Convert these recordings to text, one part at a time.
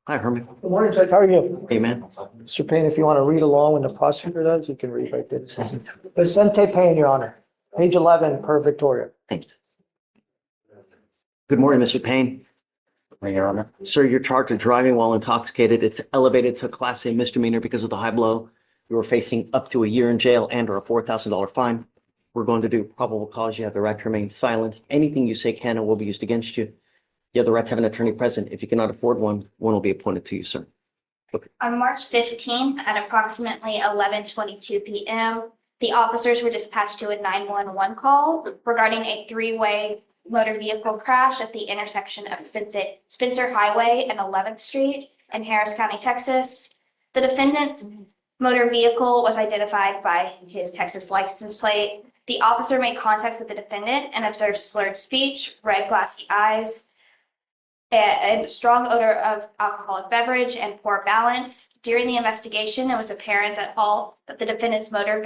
Hi, Herman. Good morning, Judge. How are you? Hey, man. Mr. Payne, if you want to read along when the prosecutor does, you can read right there. Vicente Payne, Your Honor. Page 11 per Victoria. Thanks. Good morning, Mr. Payne. Your Honor. Sir, you're charged with driving while intoxicated. It's elevated to Class A misdemeanor because of the high blow. You are facing up to a year in jail and or a $4,000 fine. We're going to do probable cause. You have the right to remain silent. Anything you say can and will be used against you. You have the right to have an attorney present. If you cannot afford one will be appointed to you, sir. On March 15th at approximately 11:22 p.m., the officers were dispatched to a 911 call regarding a three-way motor vehicle crash at the intersection of Spencer Highway and 11th Street in Harris County, Texas. The defendant's motor vehicle was identified by his Texas license plate. The officer made contact with the defendant and observed slurred speech, red glassy eyes, a strong odor of alcoholic beverage, and poor balance. During the investigation, it was apparent that the defendant's motor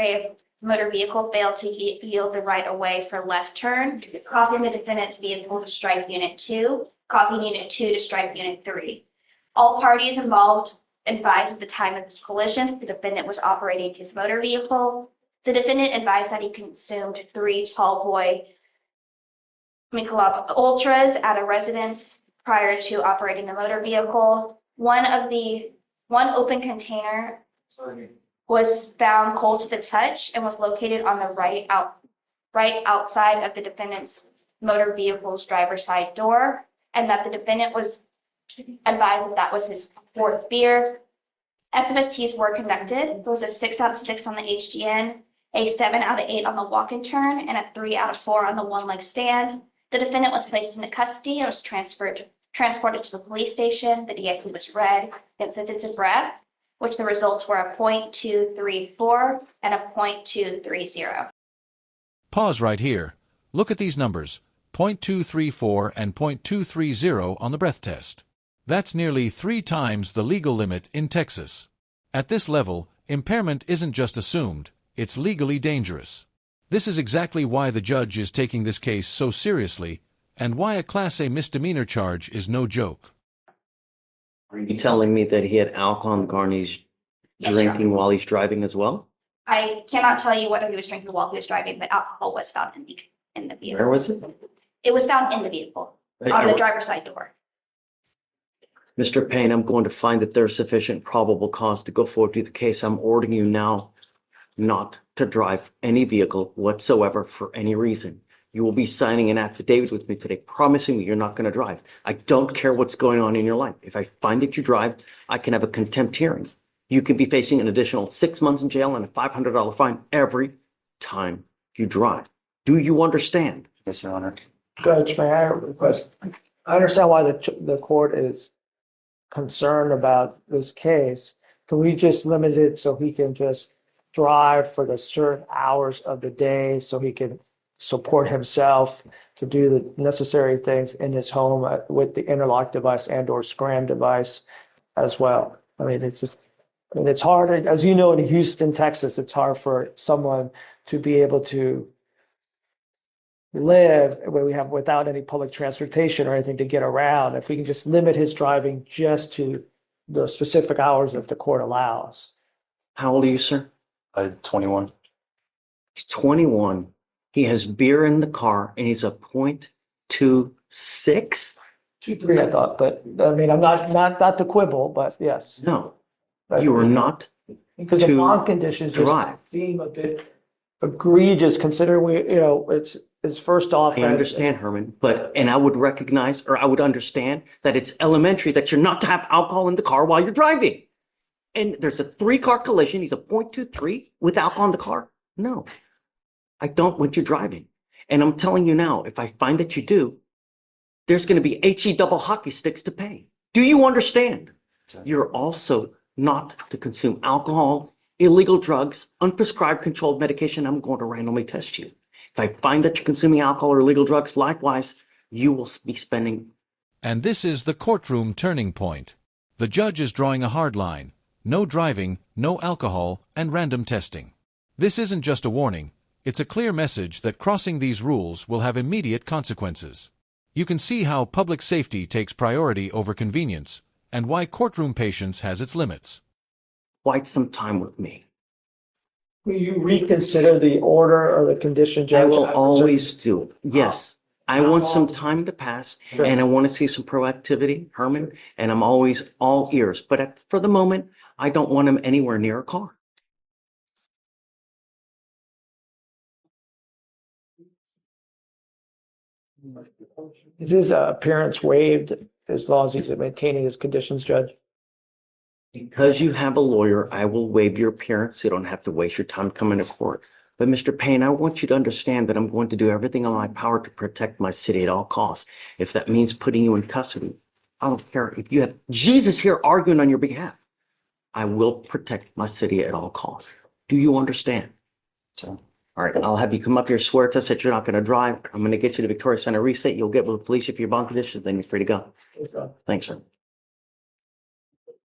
vehicle failed to yield the right of way for left turn, causing the defendant's vehicle to strike Unit 2, causing Unit 2 to strike Unit 3. All parties involved advised at the time of the collision the defendant was operating his motor vehicle. The defendant advised that he consumed 3 tall boy Michelob Ultras at a residence prior to operating the motor vehicle. One open container was found cold to the touch and was located on the right outside of the defendant's motor vehicle's driver's side door, and that the defendant was advised that was his 4th beer. SFSTs were conducted. It was a 6 out of 6 on the HGN, a 7 out of 8 on the walk and turn, and a 3 out of 4 on the one-leg stand. The defendant was placed into custody and was transported to the police station. The DIC was read and sentenced to breath, which the results were a .234 and a .230. Pause right here. Look at these numbers, .234 and .230 on the breath test. That's nearly 3 times the legal limit in Texas. At this level, impairment isn't just assumed, it's legally dangerous. This is exactly why the judge is taking this case so seriously, and why a Class A misdemeanor charge is no joke. Are you telling me that he had alcohol in the car and he's drinking while he's driving as well? I cannot tell you whether he was drinking while he was driving, but alcohol was found in the vehicle. Where was it? It was found in the vehicle, on the driver's side door. Mr. Payne, I'm going to find that there's sufficient probable cause to go forward with the case. I'm ordering you now not to drive any vehicle whatsoever for any reason. You will be signing an affidavit with me today, promising me you're not going to drive. I don't care what's going on in your life. If I find that you drive, I can have a contempt hearing. You can be facing an additional 6 months in jail and a $500 fine every time you drive. Do you understand? Yes, Your Honor. Judge, may I request? I understand why the court is concerned about this case. Can we just limit it so he can just drive for the certain hours of the day so he can support himself to do the necessary things in his home with the interlock device and or scram device as well? I mean, it's hard, as you know, in Houston, Texas, it's hard for someone to be able to live where we have without any public transportation or anything to get around. If we can just limit his driving just to the specific hours that the court allows. How old are you, sir? 21. He's 21. He has beer in the car and he's a .26. 2.3, I thought, but I mean, I'm not to quibble, but yes. No, you are not Because the to bond conditions drive. just seem a bit egregious considering it's first off. I understand, Herman, and I would recognize, or I would understand that it's elementary that you're not to have alcohol in the car while you're driving. And there's a 3-car collision. He's a .23 with alcohol in the car. No, I don't want you driving. And I'm telling you now, if I find that you do, there's going to be HE double hockey sticks to pay. Do you understand? You're also not to consume alcohol, illegal drugs, unprescribed controlled medication. I'm going to randomly test you. If I find that you're consuming alcohol or illegal drugs, likewise, you will be spending. And this is the courtroom turning point. The judge is drawing a hard line. No driving, no alcohol, and random testing. This isn't just a warning. It's a clear message that crossing these rules will have immediate consequences. You can see how public safety takes priority over convenience, and why courtroom patience has its limits. Quite some time with me. Will you reconsider the order or the condition, I Judge? will always do. Yes. I How want some long? time to pass Sure. and I want to see some proactivity, Herman, and I'm always all ears. But for the moment, I don't want him anywhere near a car. Is his appearance waived as long as he's maintaining his conditions, Judge? Because you have a lawyer, I will waive your appearance. You don't have to waste your time coming to court. But Mr. Payne, I want you to understand that I'm going to do everything in my power to protect my city at all costs. If that means putting you in custody, I don't care. If you have Jesus here arguing on your behalf, I will protect my city at all costs. Do you understand? So, All right, I'll have you come up here, swear to us that you're not going to drive. I'm going to get you to Victoria Center Reset. You'll get with the police if you're bond conditions, then you're free to go. Thanks, sir.